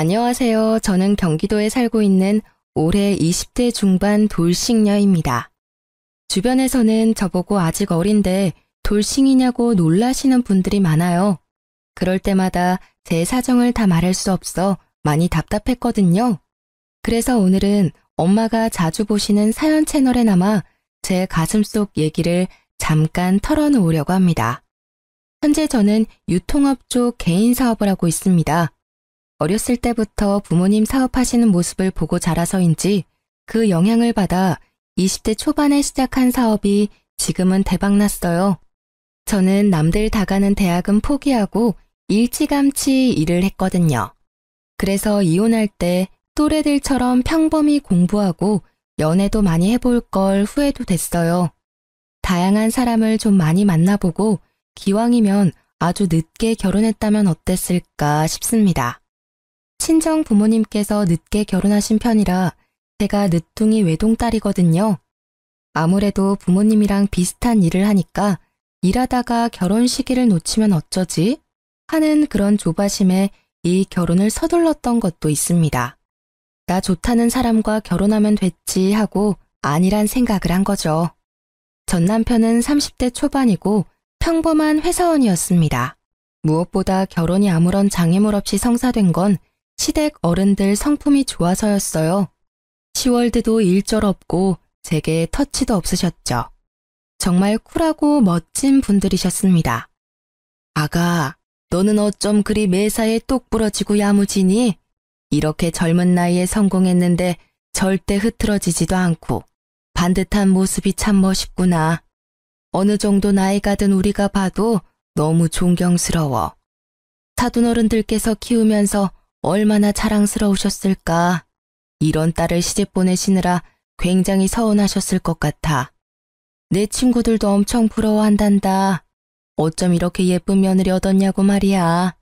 안녕하세요. 저는 경기도에 살고 있는 올해 20대 중반 돌싱녀입니다. 주변에서는 저보고 아직 어린데 돌싱이냐고 놀라시는 분들이 많아요. 그럴 때마다 제 사정을 다 말할 수 없어 많이 답답했거든요. 그래서 오늘은 엄마가 자주 보시는 사연 채널에 남아 제 가슴속 얘기를 잠깐 털어놓으려고 합니다. 현재 저는 유통업 쪽 개인 사업을 하고 있습니다. 어렸을 때부터 부모님 사업하시는 모습을 보고 자라서인지 그 영향을 받아 20대 초반에 시작한 사업이 지금은 대박났어요. 저는 남들 다 가는 대학은 포기하고 일찌감치 일을 했거든요. 그래서 이혼할 때 또래들처럼 평범히 공부하고 연애도 많이 해볼 걸 후회도 됐어요. 다양한 사람을 좀 많이 만나보고 기왕이면 아주 늦게 결혼했다면 어땠을까 싶습니다. 친정 부모님께서 늦게 결혼하신 편이라 제가 늦둥이 외동딸이거든요. 아무래도 부모님이랑 비슷한 일을 하니까 일하다가 결혼 시기를 놓치면 어쩌지? 하는 그런 조바심에 이 결혼을 서둘렀던 것도 있습니다. 나 좋다는 사람과 결혼하면 됐지 하고 아니란 생각을 한 거죠. 전 남편은 30대 초반이고 평범한 회사원이었습니다. 무엇보다 결혼이 아무런 장애물 없이 성사된 건 시댁 어른들 성품이 좋아서였어요. 시월드도 일절 없고 제게 터치도 없으셨죠. 정말 쿨하고 멋진 분들이셨습니다. 아가, 너는 어쩜 그리 매사에 똑 부러지고 야무지니? 이렇게 젊은 나이에 성공했는데 절대 흐트러지지도 않고 반듯한 모습이 참 멋있구나. 어느 정도 나이가 든 우리가 봐도 너무 존경스러워. 사돈어른들께서 키우면서 얼마나 자랑스러우셨을까. 이런 딸을 시집 보내시느라 굉장히 서운하셨을 것 같아. 내 친구들도 엄청 부러워한단다. 어쩜 이렇게 예쁜 며느리 얻었냐고 말이야.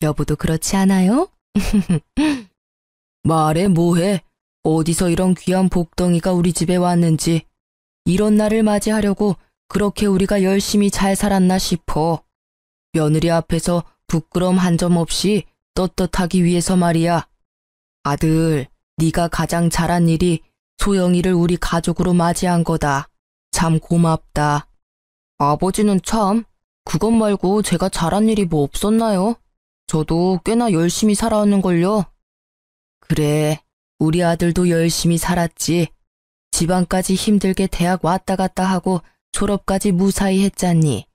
여보도 그렇지 않아요? 말해 뭐해. 어디서 이런 귀한 복덩이가 우리 집에 왔는지. 이런 날을 맞이하려고 그렇게 우리가 열심히 잘 살았나 싶어. 며느리 앞에서 부끄럼 한 점 없이 떳떳하기 위해서 말이야. 아들, 네가 가장 잘한 일이 소영이를 우리 가족으로 맞이한 거다. 참 고맙다. 아버지는 참, 그것 말고 제가 잘한 일이 뭐 없었나요? 저도 꽤나 열심히 살아왔는걸요. 그래, 우리 아들도 열심히 살았지. 집안까지 힘들게 대학 왔다 갔다 하고 졸업까지 무사히 했잖니.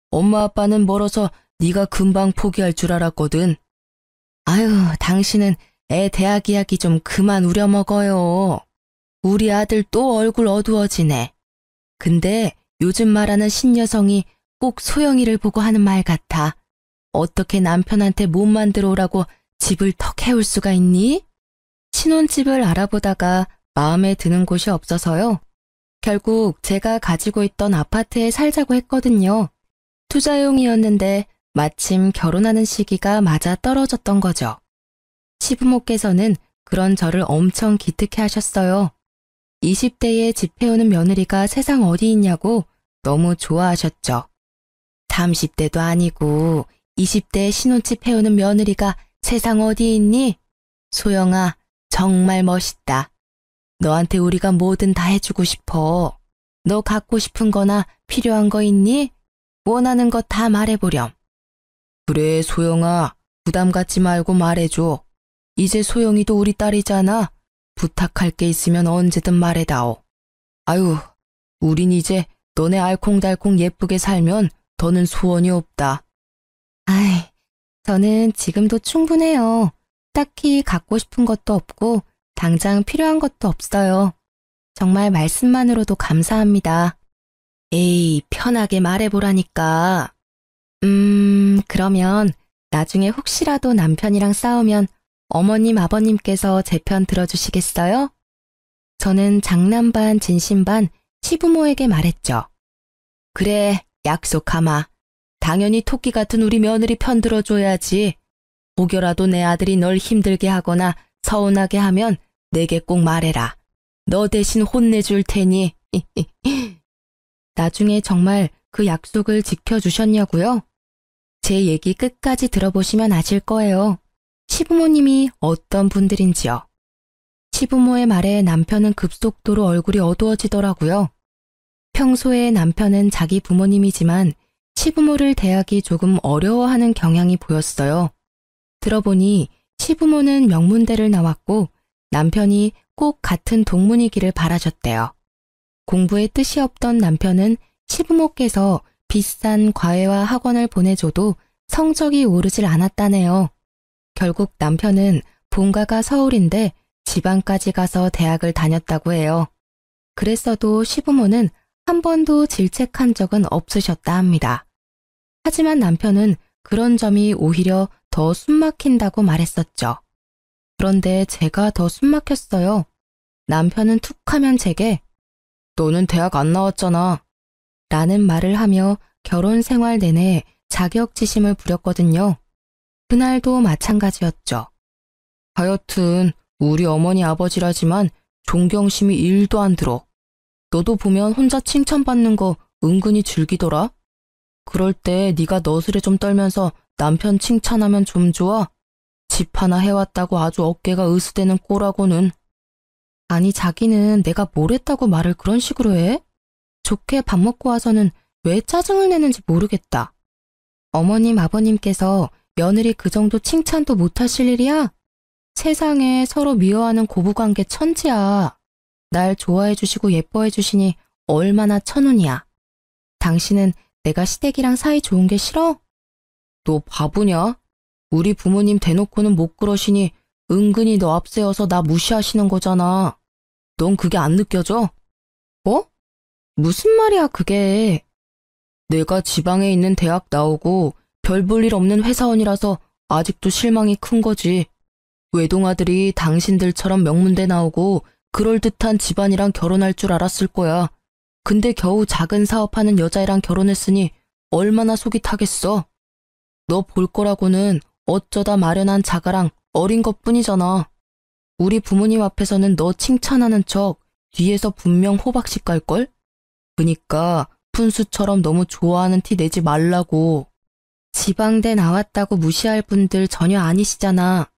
엄마 아빠는 멀어서 네가 금방 포기할 줄 알았거든. 아유, 당신은 애 대학 이야기 좀 그만 우려먹어요. 우리 아들 또 얼굴 어두워지네. 근데 요즘 말하는 신여성이 꼭 소영이를 보고 하는 말 같아. 어떻게 남편한테 못 만들어 오라고 집을 턱 해올 수가 있니? 신혼집을 알아보다가 마음에 드는 곳이 없어서요. 결국 제가 가지고 있던 아파트에 살자고 했거든요. 투자용이었는데 마침 결혼하는 시기가 맞아 떨어졌던 거죠. 시부모께서는 그런 저를 엄청 기특해 하셨어요. 20대에 집 해오는 며느리가 세상 어디 있냐고 너무 좋아하셨죠. 30대도 아니고 20대에 신혼집 해오는 며느리가 세상 어디 있니? 소영아, 정말 멋있다. 너한테 우리가 뭐든 다 해주고 싶어. 너 갖고 싶은 거나 필요한 거 있니? 원하는 거 다 말해보렴. 그래, 소영아. 부담 갖지 말고 말해줘. 이제 소영이도 우리 딸이잖아. 부탁할 게 있으면 언제든 말해다오. 아유, 우린 이제 너네 알콩달콩 예쁘게 살면 더는 소원이 없다. 아이, 저는 지금도 충분해요. 딱히 갖고 싶은 것도 없고 당장 필요한 것도 없어요. 정말 말씀만으로도 감사합니다. 에이, 편하게 말해보라니까. 그러면 나중에 혹시라도 남편이랑 싸우면 어머님, 아버님께서 제 편 들어주시겠어요? 저는 장남 반, 진심 반 시부모에게 말했죠. 그래, 약속하마. 당연히 토끼 같은 우리 며느리 편 들어줘야지. 혹여라도 내 아들이 널 힘들게 하거나 서운하게 하면 내게 꼭 말해라. 너 대신 혼내줄 테니. 나중에 정말 그 약속을 지켜주셨냐고요? 제 얘기 끝까지 들어보시면 아실 거예요. 시부모님이 어떤 분들인지요. 시부모의 말에 남편은 급속도로 얼굴이 어두워지더라고요. 평소에 남편은 자기 부모님이지만 시부모를 대하기 조금 어려워하는 경향이 보였어요. 들어보니 시부모는 명문대를 나왔고 남편이 꼭 같은 동문이기를 바라셨대요. 공부에 뜻이 없던 남편은 시부모께서 비싼 과외와 학원을 보내줘도 성적이 오르질 않았다네요. 결국 남편은 본가가 서울인데 지방까지 가서 대학을 다녔다고 해요. 그랬어도 시부모는 한 번도 질책한 적은 없으셨다 합니다. 하지만 남편은 그런 점이 오히려 더 숨막힌다고 말했었죠. 그런데 제가 더 숨막혔어요. 남편은 툭 하면 제게 "너는 대학 안 나왔잖아" 라는 말을 하며 결혼 생활 내내 자격지심을 부렸거든요. 그날도 마찬가지였죠. 하여튼 우리 어머니 아버지라지만 존경심이 1도 안 들어. 너도 보면 혼자 칭찬받는 거 은근히 즐기더라. 그럴 때 네가 너스레 좀 떨면서 남편 칭찬하면 좀 좋아? 집 하나 해왔다고 아주 어깨가 으스대는 꼴하고는. 아니 자기는 내가 뭘 했다고 말을 그런 식으로 해? 좋게 밥 먹고 와서는 왜 짜증을 내는지 모르겠다. 어머님 아버님께서 며느리 그 정도 칭찬도 못하실 일이야? 세상에 서로 미워하는 고부관계 천지야. 날 좋아해 주시고 예뻐해 주시니 얼마나 천운이야. 당신은 내가 시댁이랑 사이 좋은 게 싫어? 너 바보냐? 우리 부모님 대놓고는 못 그러시니 은근히 너 앞세워서 나 무시하시는 거잖아. 넌 그게 안 느껴져? 뭐? 무슨 말이야 그게. 내가 지방에 있는 대학 나오고 별 볼 일 없는 회사원이라서 아직도 실망이 큰 거지. 외동아들이 당신들처럼 명문대 나오고 그럴듯한 집안이랑 결혼할 줄 알았을 거야. 근데 겨우 작은 사업하는 여자애랑 결혼했으니 얼마나 속이 타겠어. 너 볼 거라고는 어쩌다 마련한 자가랑 어린 것뿐이잖아. 우리 부모님 앞에서는 너 칭찬하는 척 뒤에서 분명 호박씨 깔걸? 그니까 푼수처럼 너무 좋아하는 티 내지 말라고. 지방대 나왔다고 무시할 분들 전혀 아니시잖아.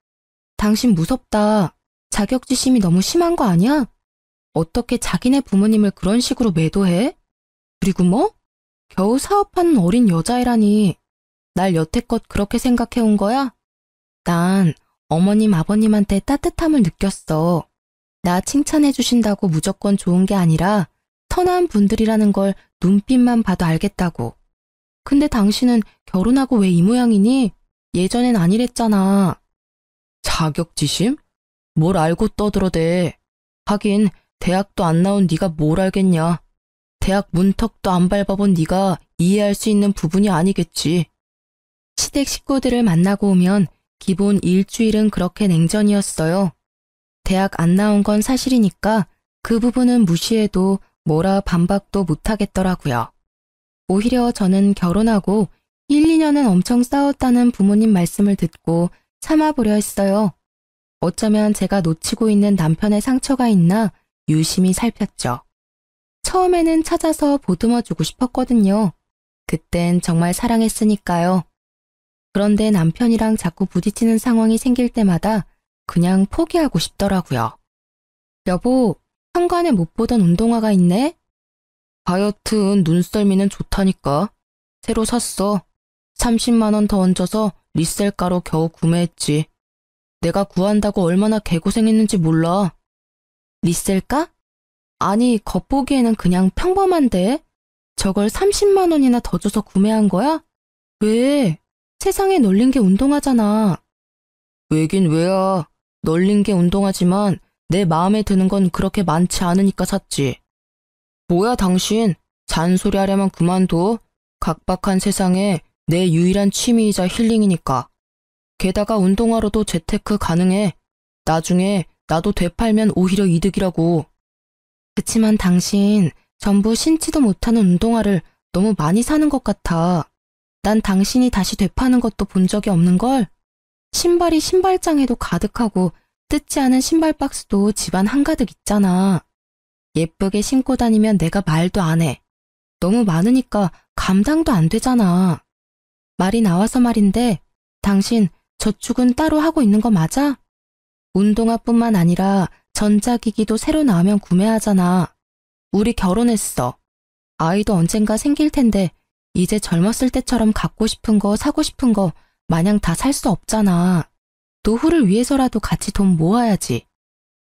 당신 무섭다. 자격지심이 너무 심한 거 아니야? 어떻게 자기네 부모님을 그런 식으로 매도해? 그리고 뭐? 겨우 사업하는 어린 여자애라니. 날 여태껏 그렇게 생각해온 거야? 난 어머님 아버님한테 따뜻함을 느꼈어. 나 칭찬해 주신다고 무조건 좋은 게 아니라 선한 분들이라는 걸 눈빛만 봐도 알겠다고. 근데 당신은 결혼하고 왜 이 모양이니? 예전엔 아니랬잖아. 자격지심? 뭘 알고 떠들어대. 하긴 대학도 안 나온 네가 뭘 알겠냐. 대학 문턱도 안 밟아본 네가 이해할 수 있는 부분이 아니겠지. 시댁 식구들을 만나고 오면 기본 일주일은 그렇게 냉전이었어요. 대학 안 나온 건 사실이니까 그 부분은 무시해도 뭐라 반박도 못하겠더라고요. 오히려 저는 결혼하고 1, 2년은 엄청 싸웠다는 부모님 말씀을 듣고 참아보려 했어요. 어쩌면 제가 놓치고 있는 남편의 상처가 있나 유심히 살폈죠. 처음에는 찾아서 보듬어주고 싶었거든요. 그땐 정말 사랑했으니까요. 그런데 남편이랑 자꾸 부딪히는 상황이 생길 때마다 그냥 포기하고 싶더라고요. 여보, 현관에 못 보던 운동화가 있네? 하여튼 눈썰미는 좋다니까. 새로 샀어. 30만 원 더 얹어서 리셀가로 겨우 구매했지. 내가 구한다고 얼마나 개고생했는지 몰라. 리셀가? 아니, 겉보기에는 그냥 평범한데? 저걸 30만 원이나 더 줘서 구매한 거야? 왜? 세상에 널린 게 운동화잖아. 왜긴 왜야. 널린 게 운동화지만 내 마음에 드는 건 그렇게 많지 않으니까 샀지. 뭐야 당신. 잔소리 하려면 그만둬. 각박한 세상에 내 유일한 취미이자 힐링이니까. 게다가 운동화로도 재테크 가능해. 나중에 나도 되팔면 오히려 이득이라고. 그치만 당신 전부 신지도 못하는 운동화를 너무 많이 사는 것 같아. 난 당신이 다시 되파는 것도 본 적이 없는걸? 신발이 신발장에도 가득하고 뜯지 않은 신발 박스도 집안 한가득 있잖아. 예쁘게 신고 다니면 내가 말도 안 해. 너무 많으니까 감당도 안 되잖아. 말이 나와서 말인데 당신 저축은 따로 하고 있는 거 맞아? 운동화뿐만 아니라 전자기기도 새로 나오면 구매하잖아. 우리 결혼했어. 아이도 언젠가 생길 텐데 이제 젊었을 때처럼 갖고 싶은 거, 사고 싶은 거 마냥 다 살 수 없잖아. 노후를 위해서라도 같이 돈 모아야지.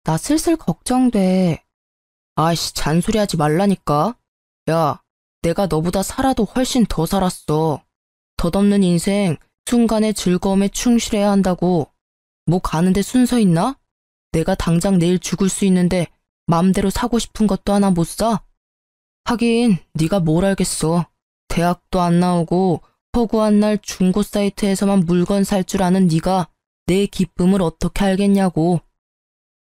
나 슬슬 걱정돼. 아이씨, 잔소리하지 말라니까. 야, 내가 너보다 살아도 훨씬 더 살았어. 덧없는 인생, 순간의 즐거움에 충실해야 한다고. 뭐 가는데 순서 있나? 내가 당장 내일 죽을 수 있는데 맘대로 사고 싶은 것도 하나 못 사? 하긴 네가 뭘 알겠어. 대학도 안 나오고 허구한 날 중고 사이트에서만 물건 살 줄 아는 네가 내 기쁨을 어떻게 알겠냐고.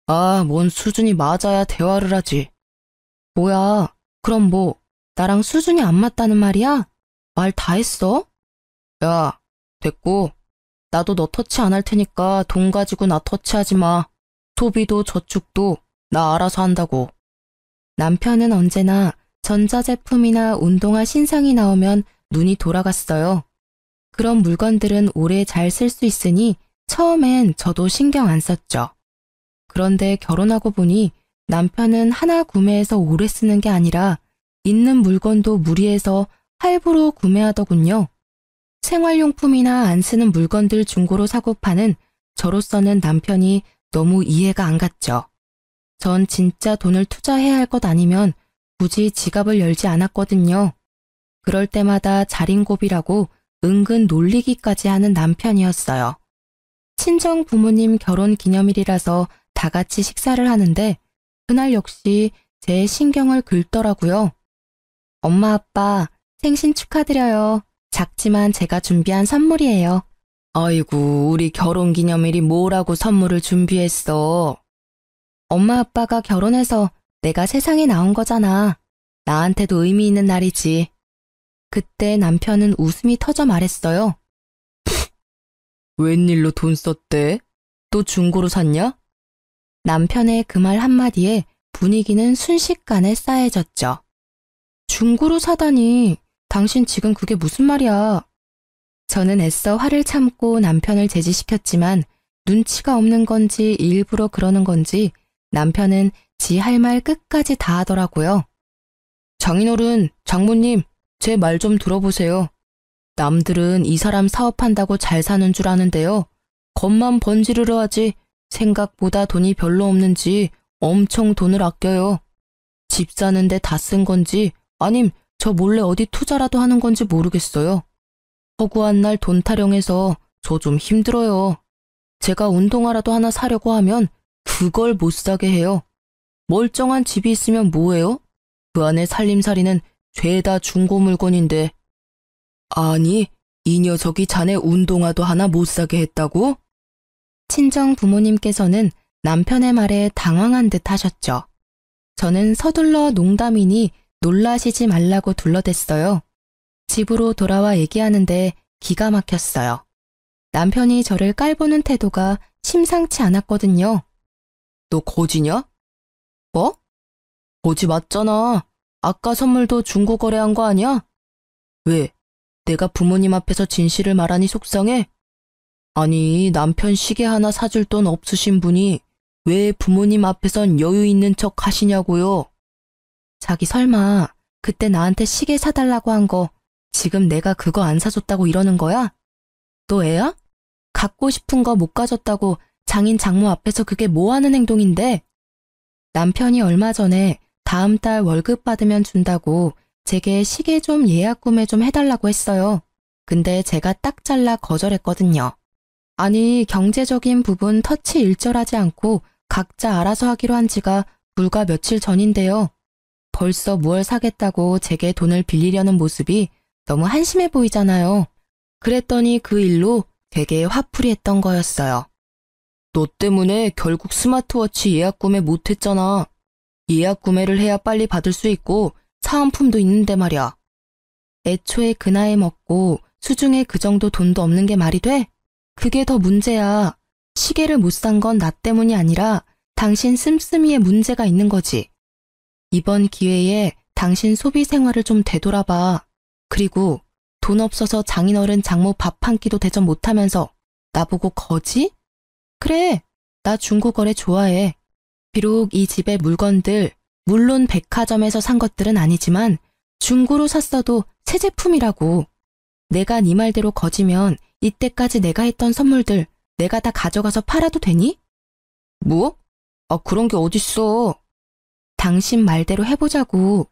아, 뭔 수준이 맞아야 대화를 하지. 뭐야, 그럼 뭐 나랑 수준이 안 맞다는 말이야? 말 다 했어? 야, 됐고. 나도 너 터치 안 할 테니까 돈 가지고 나 터치하지 마. 소비도 저축도 나 알아서 한다고. 남편은 언제나 전자제품이나 운동화 신상이 나오면 눈이 돌아갔어요. 그런 물건들은 오래 잘 쓸 수 있으니 처음엔 저도 신경 안 썼죠. 그런데 결혼하고 보니 남편은 하나 구매해서 오래 쓰는 게 아니라 있는 물건도 무리해서 할부로 구매하더군요. 생활용품이나 안 쓰는 물건들 중고로 사고 파는 저로서는 남편이 너무 이해가 안 갔죠. 전 진짜 돈을 투자해야 할 것 아니면 굳이 지갑을 열지 않았거든요. 그럴 때마다 자린고비라고 은근 놀리기까지 하는 남편이었어요. 친정 부모님 결혼 기념일이라서 다 같이 식사를 하는데 그날 역시 제 신경을 긁더라고요. 엄마 아빠 생신 축하드려요. 작지만 제가 준비한 선물이에요. 아이고, 우리 결혼 기념일이 뭐라고 선물을 준비했어. 엄마 아빠가 결혼해서 내가 세상에 나온 거잖아. 나한테도 의미 있는 날이지. 그때 남편은 웃음이 터져 말했어요. 웬일로 돈 썼대? 또 중고로 샀냐? 남편의 그 말 한마디에 분위기는 순식간에 싸해졌죠. 중고로 사다니, 당신 지금 그게 무슨 말이야? 저는 애써 화를 참고 남편을 제지시켰지만 눈치가 없는 건지 일부러 그러는 건지 남편은 지 할 말 끝까지 다 하더라고요. 장인어른, 장모님, 제 말 좀 들어보세요. 남들은 이 사람 사업한다고 잘 사는 줄 아는데요. 겉만 번지르르 하지 생각보다 돈이 별로 없는지 엄청 돈을 아껴요. 집 사는데 다 쓴 건지 아님 저 몰래 어디 투자라도 하는 건지 모르겠어요. 허구한 날 돈 타령해서 저 좀 힘들어요. 제가 운동화라도 하나 사려고 하면 그걸 못 사게 해요. 멀쩡한 집이 있으면 뭐해요? 그 안에 살림살이는 죄다 중고 물건인데. 아니, 이 녀석이 자네 운동화도 하나 못 사게 했다고? 친정 부모님께서는 남편의 말에 당황한 듯 하셨죠. 저는 서둘러 농담이니 놀라시지 말라고 둘러댔어요. 집으로 돌아와 얘기하는데 기가 막혔어요. 남편이 저를 깔보는 태도가 심상치 않았거든요. 너 거지냐? 뭐? 거지 맞잖아. 아까 선물도 중고 거래한 거 아니야? 왜? 내가 부모님 앞에서 진실을 말하니 속상해? 아니, 남편 시계 하나 사줄 돈 없으신 분이 왜 부모님 앞에선 여유 있는 척 하시냐고요? 자기 설마 그때 나한테 시계 사달라고 한 거 지금 내가 그거 안 사줬다고 이러는 거야? 너 애야? 갖고 싶은 거 못 가졌다고 장인 장모 앞에서 그게 뭐 하는 행동인데? 남편이 얼마 전에 다음 달 월급 받으면 준다고 제게 시계 좀 예약 구매 좀 해달라고 했어요. 근데 제가 딱 잘라 거절했거든요. 아니, 경제적인 부분 터치 일절하지 않고 각자 알아서 하기로 한 지가 불과 며칠 전인데요. 벌써 무얼 사겠다고 제게 돈을 빌리려는 모습이 너무 한심해 보이잖아요. 그랬더니 그 일로 되게 화풀이 했던 거였어요. 너 때문에 결국 스마트워치 예약 구매 못했잖아. 예약 구매를 해야 빨리 받을 수 있고 사은품도 있는데 말이야. 애초에 그 나이 먹고 수중에 그 정도 돈도 없는 게 말이 돼? 그게 더 문제야. 시계를 못 산 건 나 때문이 아니라 당신 씀씀이의 문제가 있는 거지. 이번 기회에 당신 소비 생활을 좀 되돌아봐. 그리고 돈 없어서 장인어른 장모 밥 한 끼도 대접 못하면서 나보고 거지? 그래, 나 중고거래 좋아해. 비록 이 집의 물건들, 물론 백화점에서 산 것들은 아니지만 중고로 샀어도 새 제품이라고. 내가 네 말대로 거지면 이때까지 내가 했던 선물들 내가 다 가져가서 팔아도 되니? 뭐? 그런 게 어딨어. 당신 말대로 해보자고.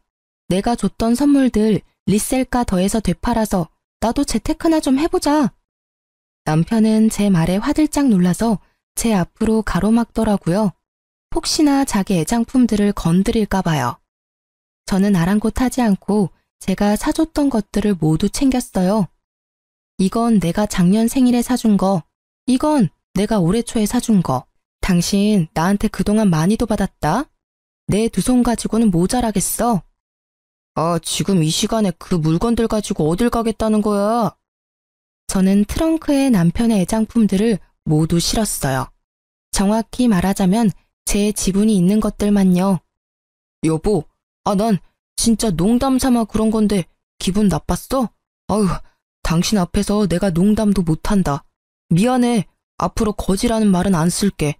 내가 줬던 선물들 리셀가 더해서 되팔아서 나도 재테크나 좀 해보자. 남편은 제 말에 화들짝 놀라서 제 앞으로 가로막더라고요. 혹시나 자기 애장품들을 건드릴까 봐요. 저는 아랑곳하지 않고 제가 사줬던 것들을 모두 챙겼어요. 이건 내가 작년 생일에 사준 거, 이건 내가 올해 초에 사준 거. 당신 나한테 그동안 많이도 받았다. 내 두 손 가지고는 모자라겠어. 지금 이 시간에 그 물건들 가지고 어딜 가겠다는 거야? 저는 트렁크에 남편의 애장품들을 모두 실었어요. 정확히 말하자면 제 지분이 있는 것들만요. 여보, 난 진짜 농담 삼아 그런 건데 기분 나빴어? 아유, 당신 앞에서 내가 농담도 못한다. 미안해. 앞으로 거지라는 말은 안 쓸게.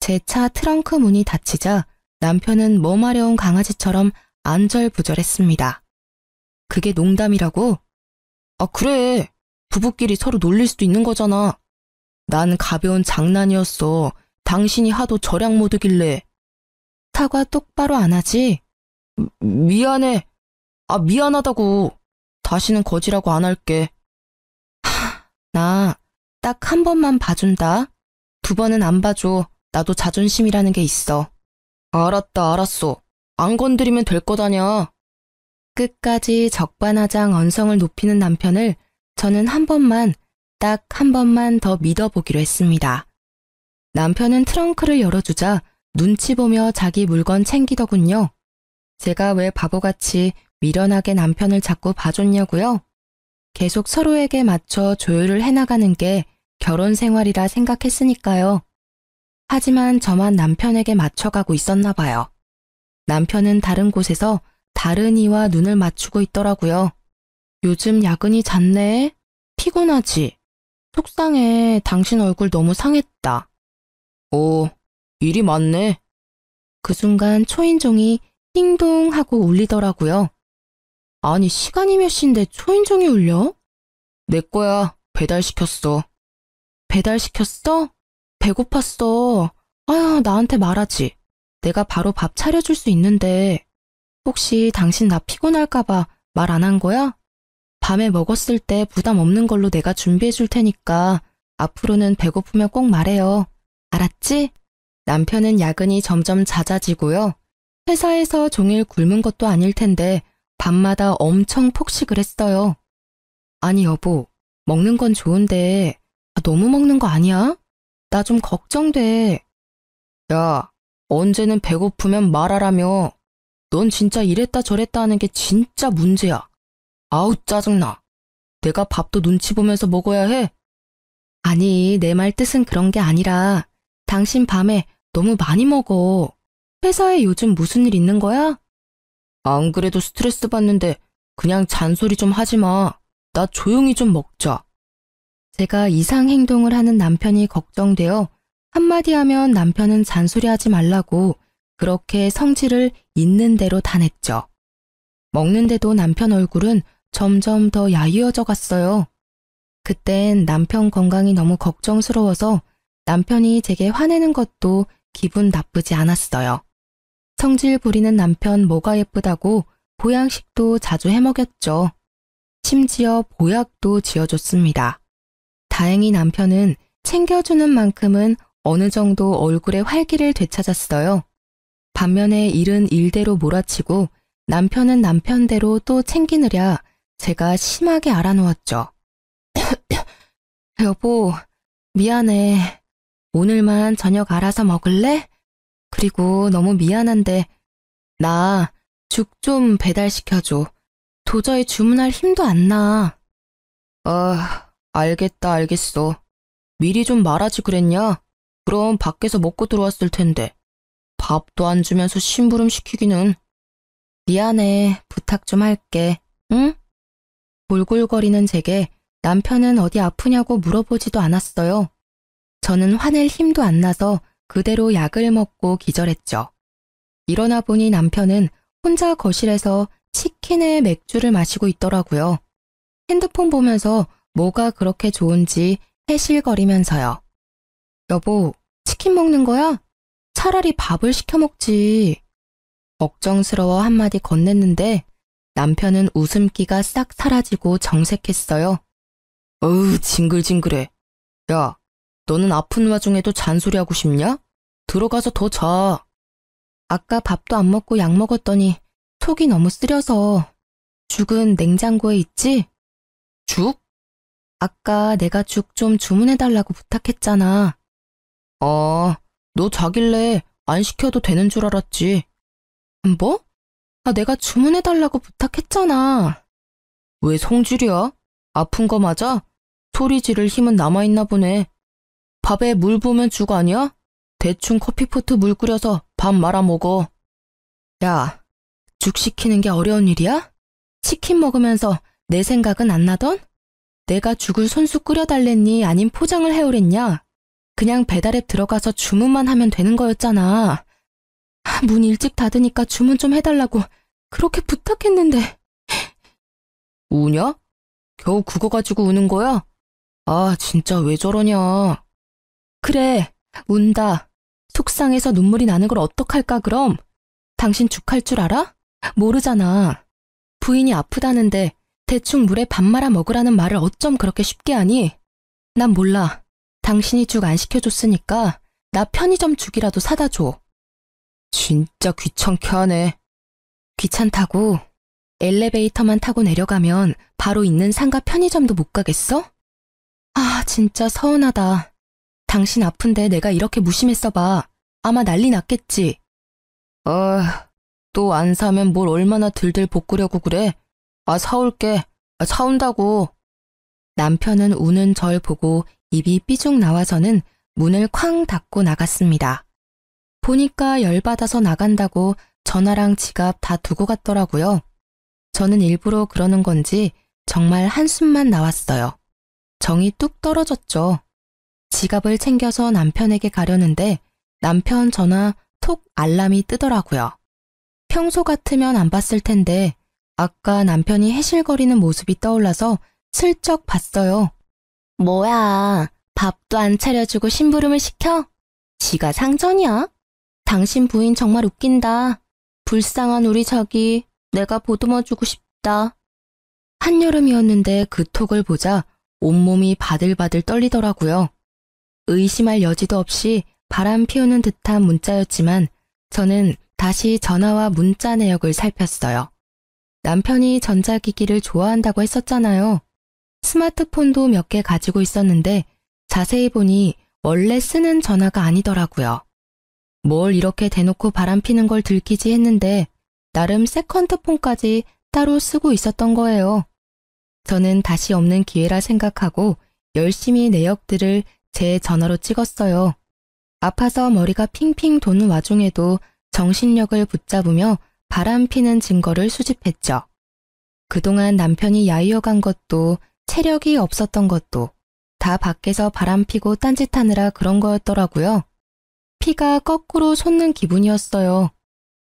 제 차 트렁크 문이 닫히자 남편은 머마려운 강아지처럼 안절부절했습니다. 그게 농담이라고? 그래. 부부끼리 서로 놀릴 수도 있는 거잖아. 난 가벼운 장난이었어. 당신이 하도 절약 모드길래. 사과 똑바로 안 하지? 미안해. 미안하다고. 다시는 거지라고 안 할게. 나 딱 한 번만 봐준다. 두 번은 안 봐줘. 나도 자존심이라는 게 있어. 알았다, 알았어. 안 건드리면 될 거다냐. 끝까지 적반하장 언성을 높이는 남편을 저는 한 번만, 딱 한 번만 더 믿어보기로 했습니다. 남편은 트렁크를 열어주자 눈치 보며 자기 물건 챙기더군요. 제가 왜 바보같이 미련하게 남편을 자꾸 봐줬냐고요? 계속 서로에게 맞춰 조율을 해나가는 게 결혼 생활이라 생각했으니까요. 하지만 저만 남편에게 맞춰가고 있었나 봐요. 남편은 다른 곳에서 다른 이와 눈을 맞추고 있더라고요. 요즘 야근이 잦네? 피곤하지? 속상해. 당신 얼굴 너무 상했다. 일이 많네. 그 순간 초인종이 띵동 하고 울리더라고요. 아니, 시간이 몇 시인데 초인종이 울려? 내 거야. 배달시켰어. 배달시켰어? 배고팠어. 아유, 나한테 말하지. 내가 바로 밥 차려줄 수 있는데. 혹시 당신 나 피곤할까봐 말 안 한 거야? 밤에 먹었을 때 부담 없는 걸로 내가 준비해 줄 테니까 앞으로는 배고프면 꼭 말해요. 알았지? 남편은 야근이 점점 잦아지고요. 회사에서 종일 굶은 것도 아닐 텐데 밤마다 엄청 폭식을 했어요. 아니 여보, 먹는 건 좋은데 너무 먹는 거 아니야? 나 좀 걱정돼. 야, 언제는 배고프면 말하라며. 넌 진짜 이랬다 저랬다 하는 게 진짜 문제야. 아우 짜증나. 내가 밥도 눈치 보면서 먹어야 해? 아니, 내 말 뜻은 그런 게 아니라 당신 밤에 너무 많이 먹어. 회사에 요즘 무슨 일 있는 거야? 안 그래도 스트레스 받는데 그냥 잔소리 좀 하지 마. 나 조용히 좀 먹자. 제가 이상 행동을 하는 남편이 걱정되어 한마디 하면 남편은 잔소리하지 말라고 그렇게 성질을 있는 대로 다 냈죠. 먹는데도 남편 얼굴은 점점 더 야위어져 갔어요. 그땐 남편 건강이 너무 걱정스러워서 남편이 제게 화내는 것도 기분 나쁘지 않았어요. 성질 부리는 남편 뭐가 예쁘다고 보양식도 자주 해먹였죠. 심지어 보약도 지어줬습니다. 다행히 남편은 챙겨주는 만큼은 어느 정도 얼굴에 활기를 되찾았어요. 반면에 일은 일대로 몰아치고 남편은 남편대로 또 챙기느랴 제가 심하게 알아놓았죠. 여보, 미안해. 오늘만 저녁 알아서 먹을래? 그리고 너무 미안한데 나 죽 좀 배달시켜줘. 도저히 주문할 힘도 안 나. 알겠다, 알겠어. 미리 좀 말하지 그랬냐? 그럼 밖에서 먹고 들어왔을 텐데. 밥도 안 주면서 심부름 시키기는. 미안해, 부탁 좀 할게. 응? 골골거리는 제게 남편은 어디 아프냐고 물어보지도 않았어요. 저는 화낼 힘도 안 나서 그대로 약을 먹고 기절했죠. 일어나 보니 남편은 혼자 거실에서 치킨에 맥주를 마시고 있더라고요. 핸드폰 보면서 뭐가 그렇게 좋은지 해실거리면서요. 여보, 치킨 먹는 거야? 차라리 밥을 시켜 먹지. 걱정스러워 한마디 건넸는데 남편은 웃음기가 싹 사라지고 정색했어요. 어우, 징글징글해. 야, 너는 아픈 와중에도 잔소리하고 싶냐? 들어가서 더 자. 아까 밥도 안 먹고 약 먹었더니 속이 너무 쓰려서. 죽은 냉장고에 있지? 죽? 아까 내가 죽 좀 주문해달라고 부탁했잖아. 너 자길래 안 시켜도 되는 줄 알았지. 뭐? 내가 주문해달라고 부탁했잖아. 왜 성질이야? 아픈 거 맞아? 소리 지를 힘은 남아있나 보네. 밥에 물 부으면 죽 아니야? 대충 커피포트 물 끓여서 밥 말아 먹어. 야, 죽 시키는 게 어려운 일이야? 치킨 먹으면서 내 생각은 안 나던? 내가 죽을 손수 끓여달랬니? 아님 포장을 해오랬냐? 그냥 배달앱 들어가서 주문만 하면 되는 거였잖아. 문 일찍 닫으니까 주문 좀 해달라고 그렇게 부탁했는데. 우냐? 겨우 그거 가지고 우는 거야? 아, 진짜 왜 저러냐. 그래, 운다. 속상해서 눈물이 나는 걸 어떡할까 그럼? 당신 죽할 줄 알아? 모르잖아. 부인이 아프다는데 대충 물에 밥 말아 먹으라는 말을 어쩜 그렇게 쉽게 하니? 난 몰라. 당신이 죽 안 시켜줬으니까 나 편의점 죽이라도 사다 줘. 진짜 귀찮게 하네. 귀찮다고? 엘리베이터만 타고 내려가면 바로 있는 상가 편의점도 못 가겠어? 아, 진짜 서운하다. 당신 아픈데 내가 이렇게 무심했어 봐. 아마 난리 났겠지. 또 안 사면 뭘 얼마나 들들 볶으려고 그래? 사올게. 사온다고. 남편은 우는 절 보고 입이 삐죽 나와서는 문을 쾅 닫고 나갔습니다. 보니까 열받아서 나간다고 전화랑 지갑 다 두고 갔더라고요. 저는 일부러 그러는 건지 정말 한숨만 나왔어요. 정이 뚝 떨어졌죠. 지갑을 챙겨서 남편에게 가려는데 남편 전화 톡 알람이 뜨더라고요. 평소 같으면 안 봤을 텐데 아까 남편이 해실거리는 모습이 떠올라서 슬쩍 봤어요. 뭐야, 밥도 안 차려주고 심부름을 시켜? 지가 상전이야? 당신 부인 정말 웃긴다. 불쌍한 우리 자기, 내가 보듬어주고 싶다. 한여름이었는데 그 톡을 보자 온몸이 바들바들 떨리더라고요. 의심할 여지도 없이 바람 피우는 듯한 문자였지만 저는 다시 전화와 문자 내역을 살폈어요. 남편이 전자기기를 좋아한다고 했었잖아요. 스마트폰도 몇 개 가지고 있었는데 자세히 보니 원래 쓰는 전화가 아니더라고요. 뭘 이렇게 대놓고 바람피는 걸 들키지 했는데 나름 세컨드폰까지 따로 쓰고 있었던 거예요. 저는 다시 없는 기회라 생각하고 열심히 내역들을 제 전화로 찍었어요. 아파서 머리가 핑핑 도는 와중에도 정신력을 붙잡으며 바람피는 증거를 수집했죠. 그동안 남편이 야유어 간 것도 체력이 없었던 것도 다 밖에서 바람피고 딴짓하느라 그런 거였더라고요. 피가 거꾸로 솟는 기분이었어요.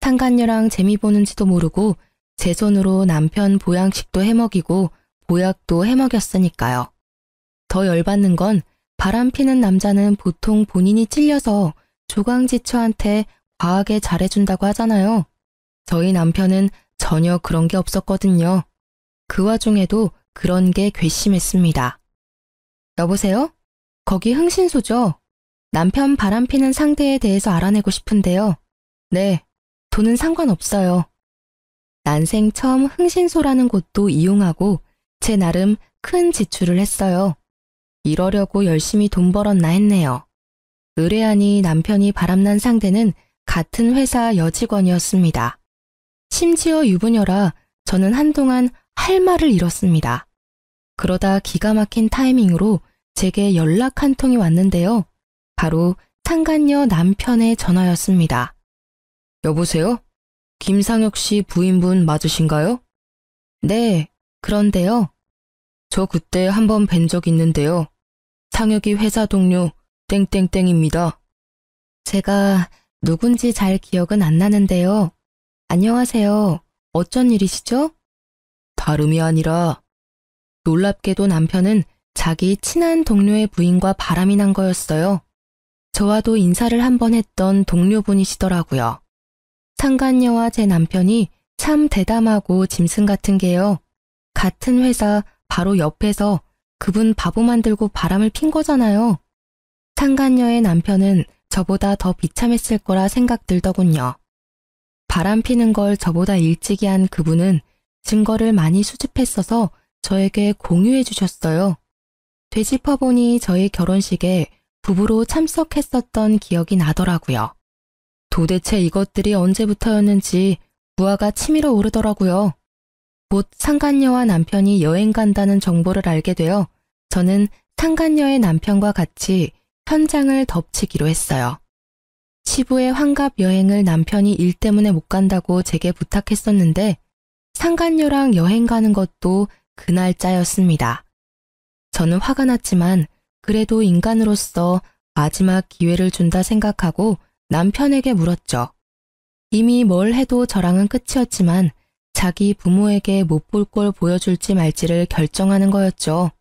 상간녀랑 재미 보는지도 모르고 제 손으로 남편 보양식도 해먹이고 보약도 해먹였으니까요. 더 열받는 건 바람피는 남자는 보통 본인이 찔려서 조강지처한테 과하게 잘해준다고 하잖아요. 저희 남편은 전혀 그런 게 없었거든요. 그 와중에도 그런 게 괘씸했습니다. 여보세요? 거기 흥신소죠? 남편 바람피는 상대에 대해서 알아내고 싶은데요. 네, 돈은 상관없어요. 난생 처음 흥신소라는 곳도 이용하고 제 나름 큰 지출을 했어요. 이러려고 열심히 돈 벌었나 했네요. 의뢰하니 남편이 바람난 상대는 같은 회사 여직원이었습니다. 심지어 유부녀라 저는 한동안 할 말을 잃었습니다. 그러다 기가 막힌 타이밍으로 제게 연락 한 통이 왔는데요. 바로 상간녀 남편의 전화였습니다. 여보세요? 김상혁 씨 부인분 맞으신가요? 네, 그런데요. 저 그때 한번 뵌 적 있는데요. 상혁이 회사 동료 땡땡땡입니다. 제가 누군지 잘 기억은 안 나는데요. 안녕하세요. 어쩐 일이시죠? 다름이 아니라 놀랍게도 남편은 자기 친한 동료의 부인과 바람이 난 거였어요. 저와도 인사를 한번 했던 동료분이시더라고요. 상간녀와 제 남편이 참 대담하고 짐승 같은 게요. 같은 회사 바로 옆에서 그분 바보 만들고 바람을 핀 거잖아요. 상간녀의 남편은 저보다 더 비참했을 거라 생각 들더군요. 바람 피는 걸 저보다 일찍이 한 그분은 증거를 많이 수집했어서 저에게 공유해 주셨어요. 되짚어보니 저희 결혼식에 부부로 참석했었던 기억이 나더라고요. 도대체 이것들이 언제부터였는지 부하가 치밀어 오르더라고요. 곧 상간녀와 남편이 여행 간다는 정보를 알게 되어 저는 상간녀의 남편과 같이 현장을 덮치기로 했어요. 시부의 환갑 여행을 남편이 일 때문에 못 간다고 제게 부탁했었는데 상간녀랑 여행 가는 것도 그 날짜였습니다. 저는 화가 났지만 그래도 인간으로서 마지막 기회를 준다 생각하고 남편에게 물었죠. 이미 뭘 해도 저랑은 끝이었지만 자기 부모에게 못 볼 걸 보여줄지 말지를 결정하는 거였죠.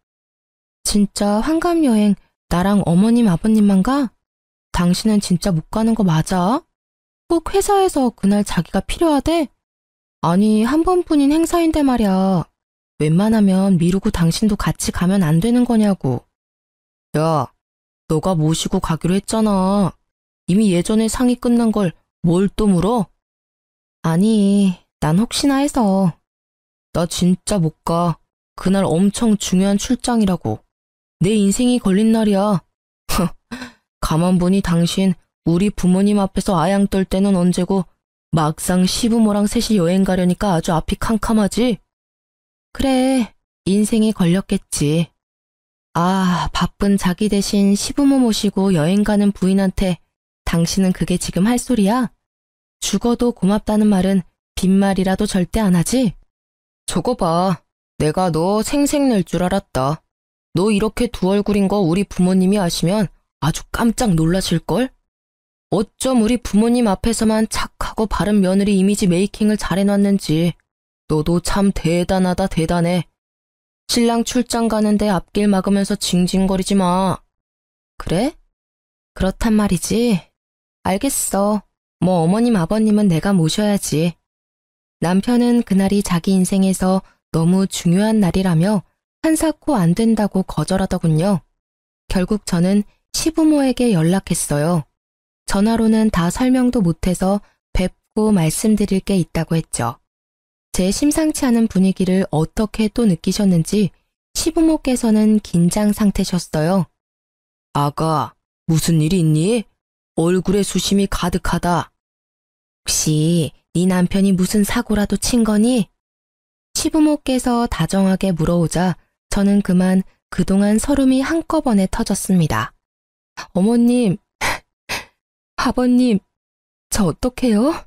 진짜 환갑 여행 나랑 어머님 아버님만 가? 당신은 진짜 못 가는 거 맞아? 꼭 회사에서 그날 자기가 필요하대? 아니, 한 번뿐인 행사인데 말이야. 웬만하면 미루고 당신도 같이 가면 안 되는 거냐고. 야, 너가 모시고 가기로 했잖아. 이미 예전에 상이 끝난 걸 뭘 또 물어? 아니, 난 혹시나 해서. 나 진짜 못 가. 그날 엄청 중요한 출장이라고. 내 인생이 걸린 날이야. 가만 보니 당신 우리 부모님 앞에서 아양 떨 때는 언제고 막상 시부모랑 셋이 여행 가려니까 아주 앞이 캄캄하지? 그래, 인생이 걸렸겠지. 아, 바쁜 자기 대신 시부모 모시고 여행 가는 부인한테 당신은 그게 지금 할 소리야? 죽어도 고맙다는 말은 빈말이라도 절대 안 하지? 저거 봐. 내가 너 생색 낼 줄 알았다. 너 이렇게 두 얼굴인 거 우리 부모님이 아시면 아주 깜짝 놀라실걸? 어쩜 우리 부모님 앞에서만 착하고 바른 며느리 이미지 메이킹을 잘해놨는지. 너도 참 대단하다 대단해. 신랑 출장 가는데 앞길 막으면서 징징거리지 마. 그래? 그렇단 말이지. 알겠어. 뭐 어머님 아버님은 내가 모셔야지. 남편은 그날이 자기 인생에서 너무 중요한 날이라며 한사코 안 된다고 거절하더군요. 결국 저는 시부모에게 연락했어요. 전화로는 다 설명도 못해서 뵙고 말씀드릴 게 있다고 했죠. 제 심상치 않은 분위기를 어떻게 또 느끼셨는지 시부모께서는 긴장 상태셨어요. 아가, 무슨 일이 있니? 얼굴에 수심이 가득하다. 혹시 네 남편이 무슨 사고라도 친 거니? 시부모께서 다정하게 물어오자 저는 그만 그동안 서름이 한꺼번에 터졌습니다. 어머님, 아버님, 저 어떡해요?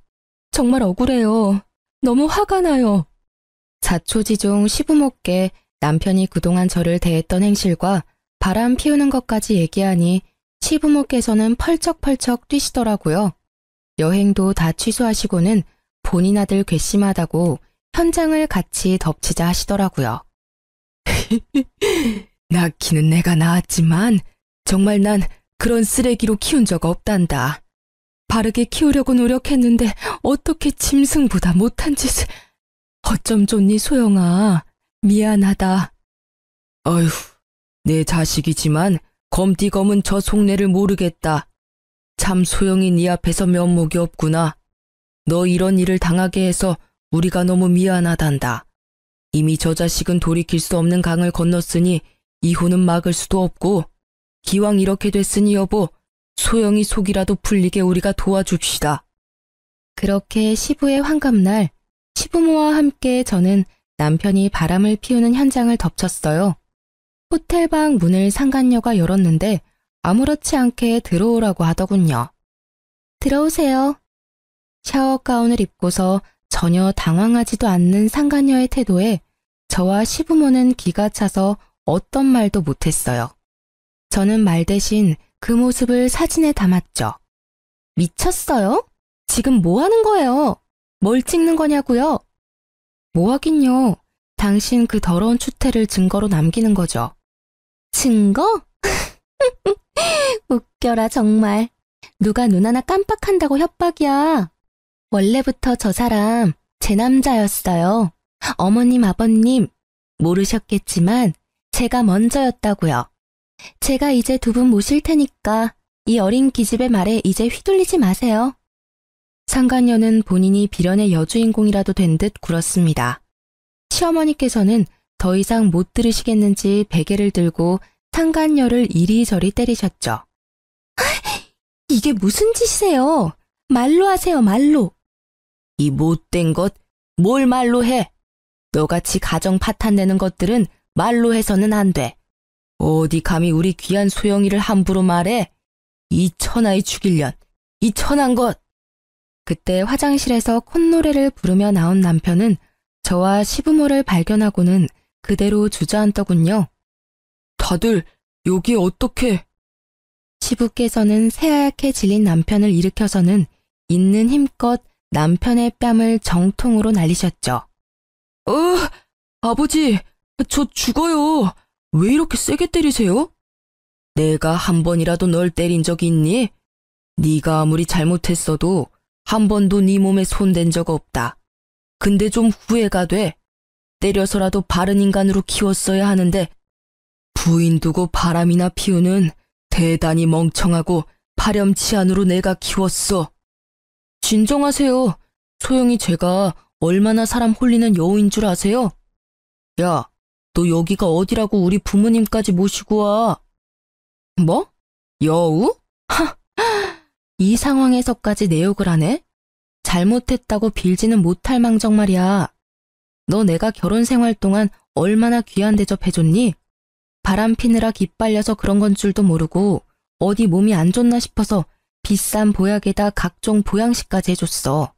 정말 억울해요. 너무 화가 나요. 자초지종 시부모께 남편이 그동안 저를 대했던 행실과 바람 피우는 것까지 얘기하니 시부모께서는 펄쩍펄쩍 뛰시더라고요. 여행도 다 취소하시고는 본인 아들 괘씸하다고 현장을 같이 덮치자 하시더라고요. 낳기는 내가 낳았지만 정말 난 그런 쓰레기로 키운 적 없단다. 바르게 키우려고 노력했는데 어떻게 짐승보다 못한 짓을. 어쩜 좋니 소영아. 미안하다. 어휴, 내 자식이지만 검디검은 저 속내를 모르겠다. 참 소영이 네 앞에서 면목이 없구나. 너 이런 일을 당하게 해서 우리가 너무 미안하단다. 이미 저 자식은 돌이킬 수 없는 강을 건넜으니 이혼은 막을 수도 없고 기왕 이렇게 됐으니 여보, 소영이 속이라도 풀리게 우리가 도와줍시다. 그렇게 시부의 환갑날 시부모와 함께 저는 남편이 바람을 피우는 현장을 덮쳤어요. 호텔방 문을 상간녀가 열었는데 아무렇지 않게 들어오라고 하더군요. 들어오세요. 샤워 가운을 입고서 전혀 당황하지도 않는 상간녀의 태도에 저와 시부모는 기가 차서 어떤 말도 못했어요. 저는 말 대신 그 모습을 사진에 담았죠. 미쳤어요? 지금 뭐 하는 거예요? 뭘 찍는 거냐고요? 뭐 하긴요. 당신 그 더러운 추태를 증거로 남기는 거죠. 증거? 웃겨라 정말. 누가 눈 하나 깜빡한다고 협박이야. 원래부터 저 사람 제 남자였어요. 어머님, 아버님 모르셨겠지만 제가 먼저였다고요. 제가 이제 두 분 모실 테니까 이 어린 기집의 말에 이제 휘둘리지 마세요. 상간녀는 본인이 비련의 여주인공이라도 된 듯 굴었습니다. 시어머니께서는 더 이상 못 들으시겠는지 베개를 들고 상간녀를 이리저리 때리셨죠. 이게 무슨 짓이세요? 말로 하세요, 말로. 이 못된 것, 뭘 말로 해? 너같이 가정 파탄내는 것들은 말로 해서는 안 돼. 어디 감히 우리 귀한 소영이를 함부로 말해? 이 천하의 죽일년, 이 천한 것. 그때 화장실에서 콧노래를 부르며 나온 남편은 저와 시부모를 발견하고는 그대로 주저앉더군요. 다들 여기 어떻게? 시부께서는 새하얗게 질린 남편을 일으켜서는 있는 힘껏 남편의 뺨을 정통으로 날리셨죠. 아버지, 저 죽어요. 왜 이렇게 세게 때리세요? 내가 한 번이라도 널 때린 적이 있니? 네가 아무리 잘못했어도 한 번도 네 몸에 손댄 적 없다. 근데 좀 후회가 돼. 때려서라도 바른 인간으로 키웠어야 하는데 부인 두고 바람이나 피우는 대단히 멍청하고 파렴치한으로 내가 키웠어. 진정하세요. 소영이 제가 얼마나 사람 홀리는 여우인 줄 아세요? 야, 너 여기가 어디라고 우리 부모님까지 모시고 와. 뭐? 여우? 하! 이 상황에서까지 내 욕을 하네? 잘못했다고 빌지는 못할 망정 말이야. 너 내가 결혼 생활 동안 얼마나 귀한 대접해줬니? 바람 피느라 기빨려서 그런 건 줄도 모르고 어디 몸이 안 좋나 싶어서 비싼 보약에다 각종 보양식까지 해줬어.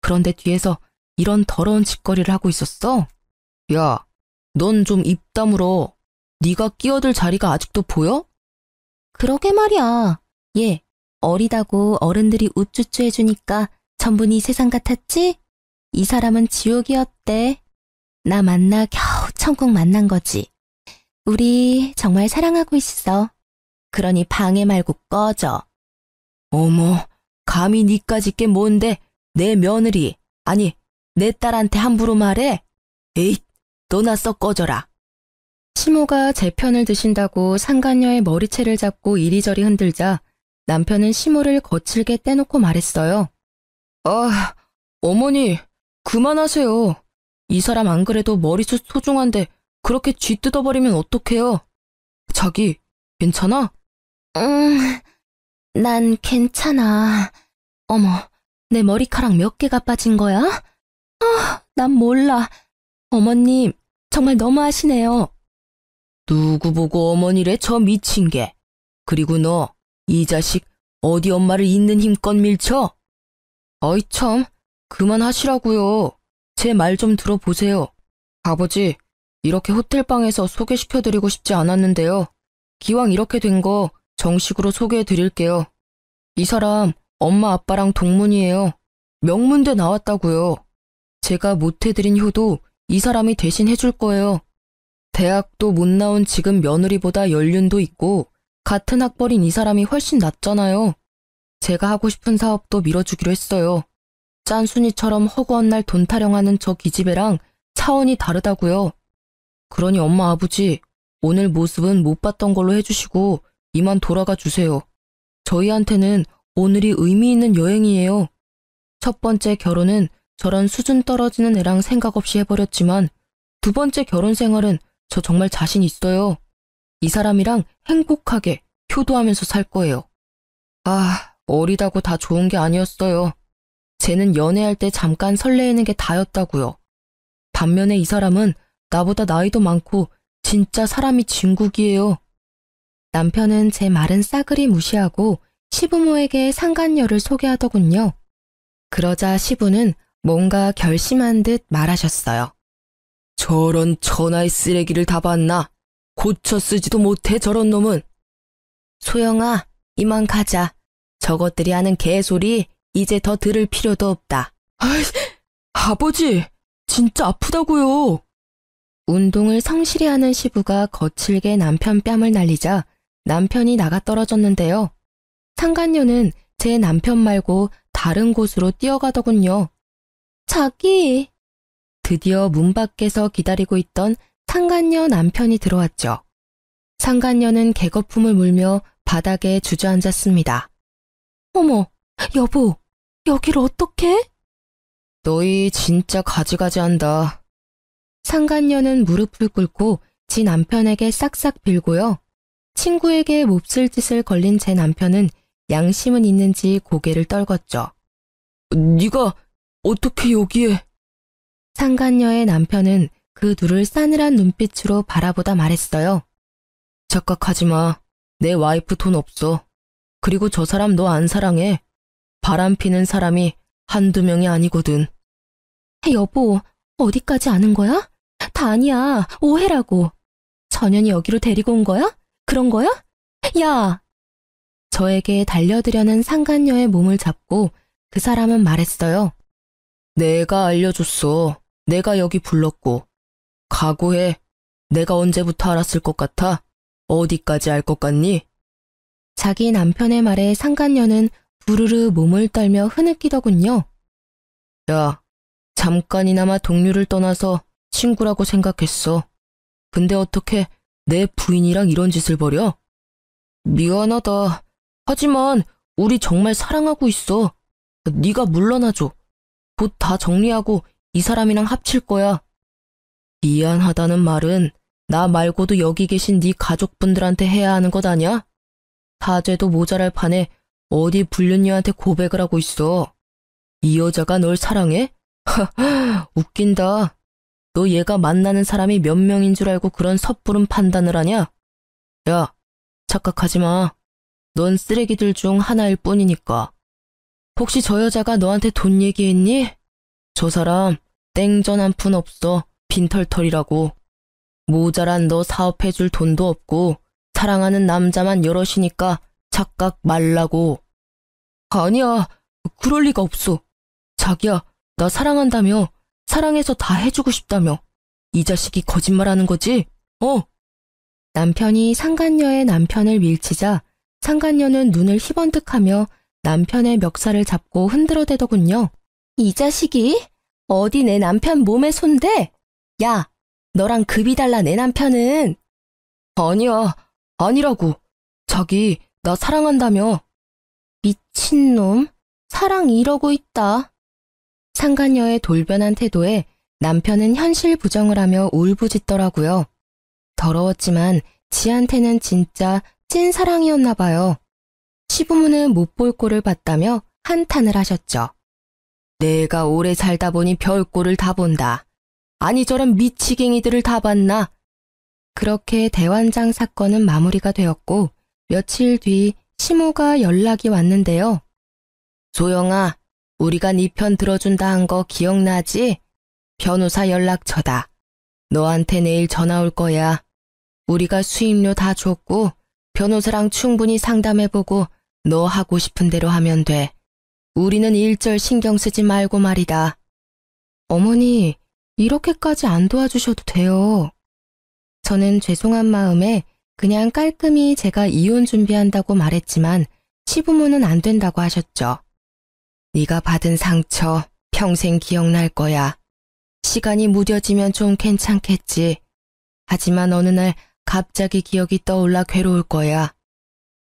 그런데 뒤에서 이런 더러운 짓거리를 하고 있었어? 야, 넌 좀 입 다물어. 네가 끼어들 자리가 아직도 보여? 그러게 말이야. 얘, 어리다고 어른들이 우쭈쭈 해주니까 전부 네 세상 같았지? 이 사람은 지옥이었대. 나 만나 겨우 천국 만난 거지. 우리 정말 사랑하고 있어. 그러니 방해 말고 꺼져. 어머, 감히 니까짓 게 뭔데 내 며느리, 아니 내 딸한테 함부로 말해? 에잇, 너나 썩 꺼져라. 시모가 제 편을 드신다고 상간녀의 머리채를 잡고 이리저리 흔들자 남편은 시모를 거칠게 떼놓고 말했어요. 아, 어머니, 그만하세요. 이 사람 안 그래도 머리숱 소중한데 그렇게 쥐 뜯어버리면 어떡해요? 자기, 괜찮아? 난 괜찮아. 어머, 내 머리카락 몇 개가 빠진 거야? 난 몰라. 어머님, 정말 너무하시네요. 누구 보고 어머니래, 저 미친 게. 그리고 너, 이 자식, 어디 엄마를 있는 힘껏 밀쳐? 어이 참, 그만하시라고요. 제 말 좀 들어보세요. 아버지, 이렇게 호텔방에서 소개시켜드리고 싶지 않았는데요. 기왕 이렇게 된 거 정식으로 소개해드릴게요. 이 사람 엄마 아빠랑 동문이에요. 명문대 나왔다고요. 제가 못해드린 효도 이 사람이 대신 해줄 거예요. 대학도 못 나온 지금 며느리보다 연륜도 있고 같은 학벌인 이 사람이 훨씬 낫잖아요. 제가 하고 싶은 사업도 밀어주기로 했어요. 짠순이처럼 허구한 날 돈 타령하는 저 기집애랑 차원이 다르다고요. 그러니 엄마 아버지, 오늘 모습은 못 봤던 걸로 해주시고 이만 돌아가 주세요. 저희한테는 오늘이 의미 있는 여행이에요. 첫 번째 결혼은 저런 수준 떨어지는 애랑 생각 없이 해버렸지만 두 번째 결혼 생활은 저 정말 자신 있어요. 이 사람이랑 행복하게 효도하면서 살 거예요. 아, 어리다고 다 좋은 게 아니었어요. 쟤는 연애할 때 잠깐 설레이는 게 다였다고요. 반면에 이 사람은 나보다 나이도 많고 진짜 사람이 진국이에요. 남편은 제 말은 싸그리 무시하고 시부모에게 상간녀를 소개하더군요. 그러자 시부는 뭔가 결심한 듯 말하셨어요. 저런 천하의 쓰레기를 다 봤나? 고쳐 쓰지도 못해 저런 놈은. 소영아, 이만 가자. 저것들이 하는 개소리 이제 더 들을 필요도 없다. 아이, 아버지, 진짜 아프다고요. 운동을 성실히 하는 시부가 거칠게 남편 뺨을 날리자 남편이 나가 떨어졌는데요. 상간녀는 제 남편 말고 다른 곳으로 뛰어가더군요. 자기. 드디어 문 밖에서 기다리고 있던 상간녀 남편이 들어왔죠. 상간녀는 개거품을 물며 바닥에 주저앉았습니다. 어머, 여보, 여길 어떡해? 너희 진짜 가지가지한다. 상간녀는 무릎을 꿇고 지 남편에게 싹싹 빌고요. 친구에게 몹쓸 짓을 걸린 제 남편은 양심은 있는지 고개를 떨궜죠. 네가 어떻게 여기에? 상간녀의 남편은 그 둘을 싸늘한 눈빛으로 바라보다 말했어요. 착각하지 마. 내 와이프 돈 없어. 그리고 저 사람 너 안 사랑해. 바람 피는 사람이 한두 명이 아니거든. 여보, 어디까지 아는 거야? 다 아니야. 오해라고. 전현이 여기로 데리고 온 거야? 그런 거야? 야! 저에게 달려들려는 상간녀의 몸을 잡고 그 사람은 말했어요. 내가 알려줬어. 내가 여기 불렀고. 각오해. 내가 언제부터 알았을 것 같아? 어디까지 알 것 같니? 자기 남편의 말에 상간녀는 부르르 몸을 떨며 흐느끼더군요. 야, 잠깐이나마 동료를 떠나서 친구라고 생각했어. 근데 어떻게 내 부인이랑 이런 짓을 벌여? 미안하다. 하지만 우리 정말 사랑하고 있어. 네가 물러나줘. 곧 다 정리하고 이 사람이랑 합칠 거야. 미안하다는 말은 나 말고도 여기 계신 네 가족분들한테 해야 하는 것 아냐? 사죄도 모자랄 판에 어디 불륜녀한테 고백을 하고 있어. 이 여자가 널 사랑해? 하하, 웃긴다. 너 얘가 만나는 사람이 몇 명인 줄 알고 그런 섣부른 판단을 하냐? 야, 착각하지 마. 넌 쓰레기들 중 하나일 뿐이니까. 혹시 저 여자가 너한테 돈 얘기했니? 저 사람 땡전 한 푼 없어. 빈털털이라고. 모자란 너 사업해줄 돈도 없고 사랑하는 남자만 여럿이니까 착각 말라고. 아니야, 그럴 리가 없어. 자기야, 나 사랑한다며. 사랑해서 다 해주고 싶다며. 이 자식이 거짓말하는 거지? 남편이 상간녀의 남편을 밀치자 상간녀는 눈을 희번뜩하며 남편의 멱살을 잡고 흔들어대더군요. 이 자식이? 어디 내 남편 몸에 손대? 야, 너랑 급이 달라 내 남편은. 아니야, 아니라고. 자기, 나 사랑한다며. 미친놈, 사랑 이러고 있다. 상간녀의 돌변한 태도에 남편은 현실 부정을 하며 울부짖더라고요. 더러웠지만 지한테는 진짜 찐 사랑이었나 봐요. 시부모는 못 볼 꼴을 봤다며 한탄을 하셨죠. 내가 오래 살다 보니 별꼴을 다 본다. 아니 저런 미치갱이들을 다 봤나? 그렇게 대환장 사건은 마무리가 되었고 며칠 뒤 시모가 연락이 왔는데요. 소영아, 우리가 네 편 들어준다 한 거 기억나지? 변호사 연락처다. 너한테 내일 전화 올 거야. 우리가 수임료 다 줬고 변호사랑 충분히 상담해보고 너 하고 싶은 대로 하면 돼. 우리는 일절 신경 쓰지 말고 말이다. 어머니, 이렇게까지 안 도와주셔도 돼요. 저는 죄송한 마음에 그냥 깔끔히 제가 이혼 준비한다고 말했지만 시부모는 안 된다고 하셨죠. 네가 받은 상처 평생 기억날 거야. 시간이 무뎌지면 좀 괜찮겠지. 하지만 어느 날 갑자기 기억이 떠올라 괴로울 거야.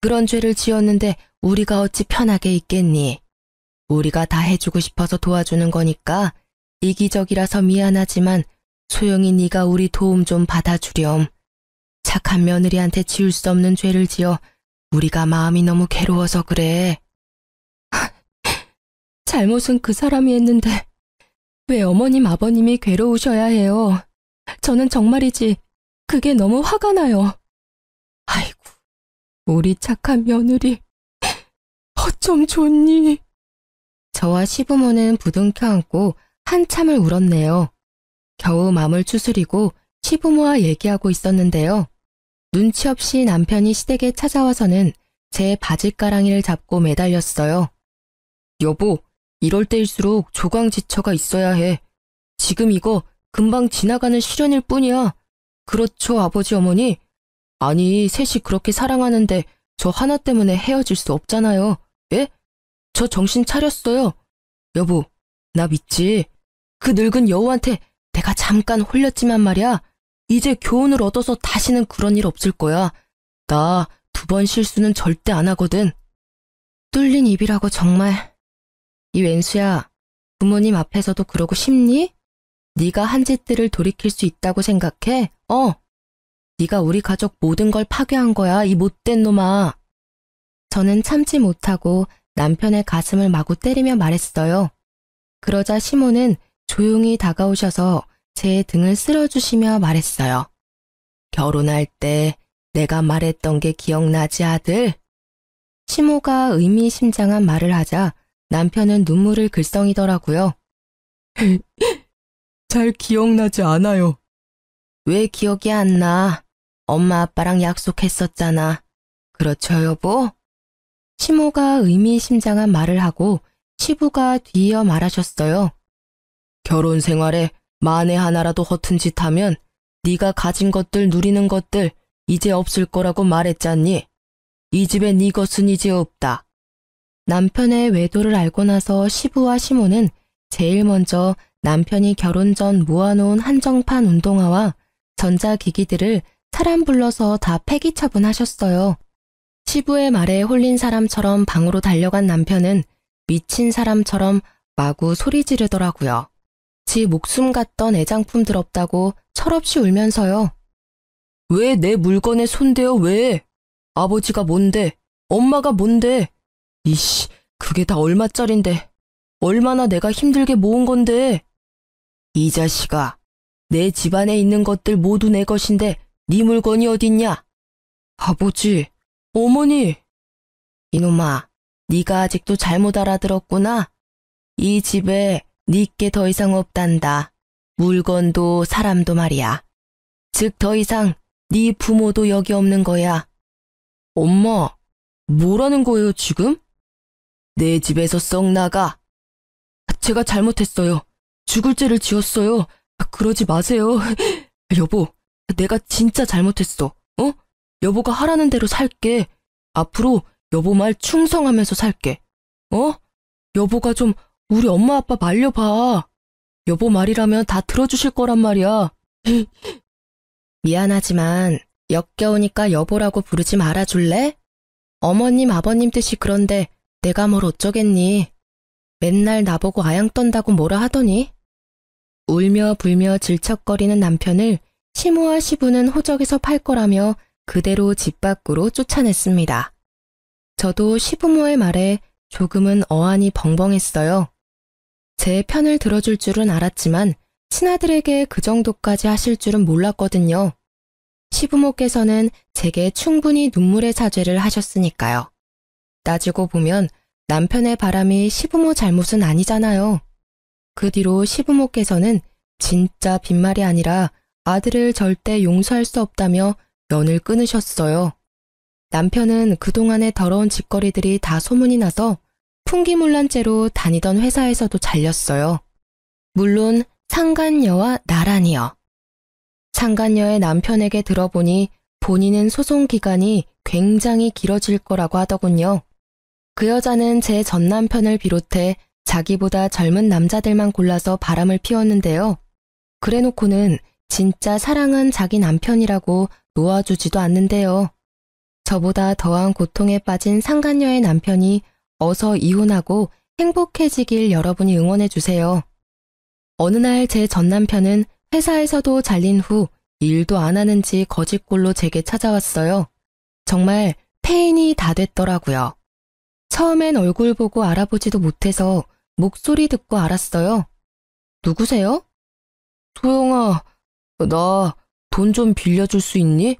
그런 죄를 지었는데 우리가 어찌 편하게 있겠니? 우리가 다 해주고 싶어서 도와주는 거니까 이기적이라서 미안하지만 소영이 네가 우리 도움 좀 받아주렴. 착한 며느리한테 지울 수 없는 죄를 지어 우리가 마음이 너무 괴로워서 그래. 잘못은 그 사람이 했는데 왜 어머님 아버님이 괴로우셔야 해요. 저는 정말이지 그게 너무 화가 나요. 아이고, 우리 착한 며느리 어쩜 좋니? 저와 시부모는 부둥켜 안고 한참을 울었네요. 겨우 맘을 추스리고 시부모와 얘기하고 있었는데요. 눈치 없이 남편이 시댁에 찾아와서는 제 바짓가랑이를 잡고 매달렸어요. 여보, 이럴 때일수록 조강지처가 있어야 해. 지금 이거 금방 지나가는 시련일 뿐이야. 그렇죠, 아버지 어머니? 아니, 셋이 그렇게 사랑하는데 저 하나 때문에 헤어질 수 없잖아요. 예? 저 정신 차렸어요. 여보, 나 믿지? 그 늙은 여우한테 내가 잠깐 홀렸지만 말이야. 이제 교훈을 얻어서 다시는 그런 일 없을 거야. 나 2번 실수는 절대 안 하거든. 뚫린 입이라고 정말. 이 웬수야, 부모님 앞에서도 그러고 싶니? 네가 한 짓들을 돌이킬 수 있다고 생각해? 네가 우리 가족 모든 걸 파괴한 거야, 이 못된 놈아. 저는 참지 못하고 남편의 가슴을 마구 때리며 말했어요. 그러자 시모는 조용히 다가오셔서 제 등을 쓸어주시며 말했어요. 결혼할 때 내가 말했던 게 기억나지, 아들? 시모가 의미심장한 말을 하자 남편은 눈물을 글썽이더라고요. 잘 기억나지 않아요. 왜 기억이 안 나? 엄마 아빠랑 약속했었잖아. 그렇죠, 여보? 시모가 의미심장한 말을 하고 시부가 뒤이어 말하셨어요. 결혼 생활에 만에 하나라도 허튼 짓 하면 네가 가진 것들 누리는 것들 이제 없을 거라고 말했잖니. 이 집에 네 것은 이제 없다. 남편의 외도를 알고 나서 시부와 시모는 제일 먼저 남편이 결혼 전 모아놓은 한정판 운동화와 전자기기들을 사람 불러서 다 폐기 처분하셨어요. 시부의 말에 홀린 사람처럼 방으로 달려간 남편은 미친 사람처럼 마구 소리 지르더라고요. 지 목숨 같던 애장품들 없다고 철없이 울면서요. 왜 내 물건에 손대요, 왜? 아버지가 뭔데? 엄마가 뭔데? 이씨, 그게 다 얼마짜린데? 얼마나 내가 힘들게 모은 건데? 이 자식아, 내 집안에 있는 것들 모두 내 것인데 네 물건이 어딨냐? 아버지, 어머니. 이놈아, 네가 아직도 잘못 알아들었구나. 이 집에 네게 더 이상 없단다. 물건도 사람도 말이야. 즉 더 이상 네 부모도 여기 없는 거야. 엄마, 뭐라는 거예요 지금? 내 집에서 썩 나가. 제가 잘못했어요. 죽을 죄를 지었어요. 그러지 마세요. 여보, 내가 진짜 잘못했어. 여보가 하라는 대로 살게. 앞으로 여보 말 충성하면서 살게. 여보가 좀 우리 엄마 아빠 말려봐. 여보 말이라면 다 들어주실 거란 말이야. 미안하지만 역겨우니까 여보라고 부르지 말아줄래? 어머님 아버님 뜻이 그런데 내가 뭘 어쩌겠니. 맨날 나보고 아양 떤다고 뭐라 하더니. 울며 불며 질척거리는 남편을 시모와 시부는 호적에서 팔 거라며 그대로 집 밖으로 쫓아냈습니다. 저도 시부모의 말에 조금은 어안이 벙벙했어요. 제 편을 들어줄 줄은 알았지만 친아들에게 그 정도까지 하실 줄은 몰랐거든요. 시부모께서는 제게 충분히 눈물의 사죄를 하셨으니까요. 따지고 보면 남편의 바람이 시부모 잘못은 아니잖아요. 그 뒤로 시부모께서는 진짜 빈말이 아니라 아들을 절대 용서할 수 없다며 연을 끊으셨어요. 남편은 그동안의 더러운 짓거리들이 다 소문이 나서 풍기문란죄로 다니던 회사에서도 잘렸어요. 물론 상간녀와 나란히요. 상간녀의 남편에게 들어보니 본인은 소송 기간이 굉장히 길어질 거라고 하더군요. 그 여자는 제 전 남편을 비롯해 자기보다 젊은 남자들만 골라서 바람을 피웠는데요. 그래놓고는 진짜 사랑은 자기 남편이라고 놓아주지도 않는데요. 저보다 더한 고통에 빠진 상간녀의 남편이 어서 이혼하고 행복해지길 여러분이 응원해주세요. 어느 날 제 전 남편은 회사에서도 잘린 후 일도 안 하는지 거짓골로 제게 찾아왔어요. 정말 폐인이 다 됐더라고요. 처음엔 얼굴 보고 알아보지도 못해서 목소리 듣고 알았어요. 누구세요? 소영아, 나 돈 좀 빌려줄 수 있니?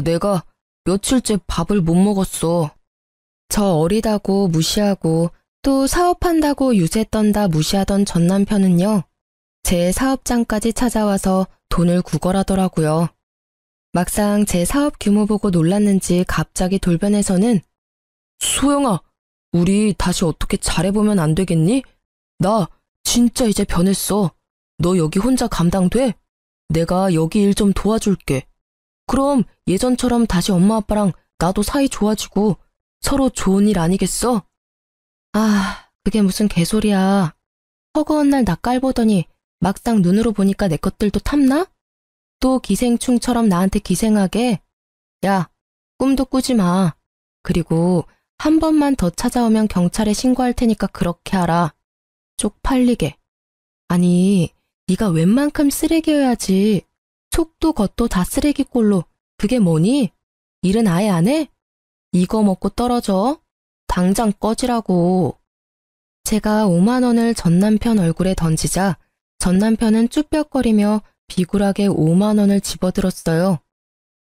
내가 며칠째 밥을 못 먹었어. 저 어리다고 무시하고 또 사업한다고 유세 떤다 무시하던 전 남편은요. 제 사업장까지 찾아와서 돈을 구걸하더라고요. 막상 제 사업 규모 보고 놀랐는지 갑자기 돌변해서는 소영아, 우리 다시 어떻게 잘해보면 안 되겠니? 나 진짜 이제 변했어. 너 여기 혼자 감당돼? 내가 여기 일 좀 도와줄게. 그럼 예전처럼 다시 엄마 아빠랑 나도 사이 좋아지고 서로 좋은 일 아니겠어? 아, 그게 무슨 개소리야. 허구한 날 나 깔보더니 막상 눈으로 보니까 내 것들도 탐나? 또 기생충처럼 나한테 기생하게? 야, 꿈도 꾸지 마. 그리고 한 번만 더 찾아오면 경찰에 신고할 테니까 그렇게 하라. 쪽팔리게. 아니, 네가 웬만큼 쓰레기여야지. 속도 겉도 다 쓰레기꼴로. 그게 뭐니? 일은 아예 안 해? 이거 먹고 떨어져. 당장 꺼지라고. 제가 5만 원을 전 남편 얼굴에 던지자 전 남편은 쭈뼛거리며 비굴하게 5만 원을 집어들었어요.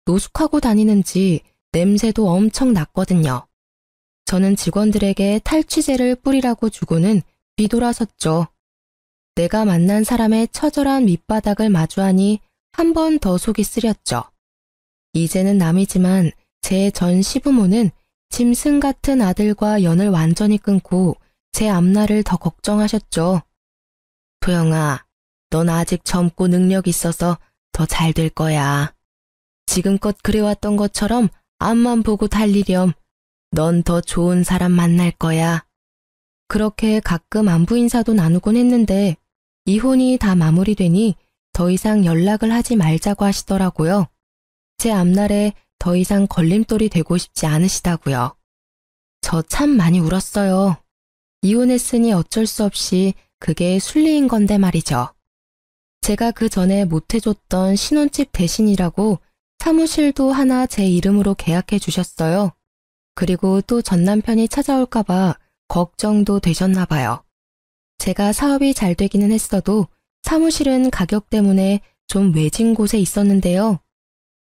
노숙하고 다니는지 냄새도 엄청 났거든요. 저는 직원들에게 탈취제를 뿌리라고 주고는 뒤돌아섰죠. 내가 만난 사람의 처절한 밑바닥을 마주하니 한 번 더 속이 쓰렸죠. 이제는 남이지만 제 전 시부모는 짐승 같은 아들과 연을 완전히 끊고 제 앞날을 더 걱정하셨죠. 도영아, 넌 아직 젊고 능력 있어서 더 잘 될 거야. 지금껏 그래왔던 것처럼 앞만 보고 달리렴. 넌 더 좋은 사람 만날 거야. 그렇게 가끔 안부 인사도 나누곤 했는데 이혼이 다 마무리되니 더 이상 연락을 하지 말자고 하시더라고요. 제 앞날에 더 이상 걸림돌이 되고 싶지 않으시다고요. 저 참 많이 울었어요. 이혼했으니 어쩔 수 없이 그게 순리인 건데 말이죠. 제가 그 전에 못해줬던 신혼집 대신이라고 사무실도 하나 제 이름으로 계약해 주셨어요. 그리고 또 전 남편이 찾아올까봐 걱정도 되셨나 봐요. 제가 사업이 잘 되기는 했어도 사무실은 가격 때문에 좀 외진 곳에 있었는데요.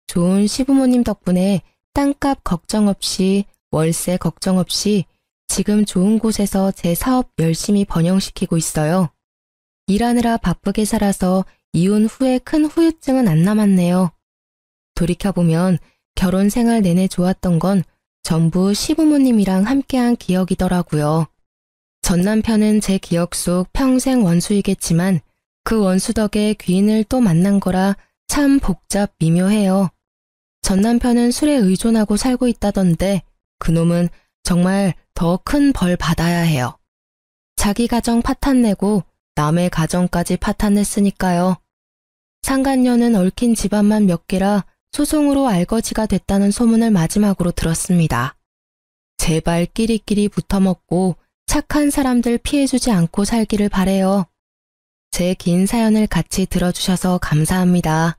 좋은 시부모님 덕분에 땅값 걱정 없이 월세 걱정 없이 지금 좋은 곳에서 제 사업 열심히 번영시키고 있어요. 일하느라 바쁘게 살아서 이혼 후에 큰 후유증은 안 남았네요. 돌이켜보면 결혼 생활 내내 좋았던 건 전부 시부모님이랑 함께한 기억이더라고요. 전 남편은 제 기억 속 평생 원수이겠지만 그 원수 덕에 귀인을 또 만난 거라 참 복잡 미묘해요. 전 남편은 술에 의존하고 살고 있다던데 그놈은 정말 더 큰 벌 받아야 해요. 자기 가정 파탄내고 남의 가정까지 파탄냈으니까요. 상간녀는 얽힌 집안만 몇 개라 소송으로 알거지가 됐다는 소문을 마지막으로 들었습니다. 제발 끼리끼리 붙어먹고 착한 사람들 피해주지 않고 살기를 바래요. 제 긴 사연을 같이 들어주셔서 감사합니다.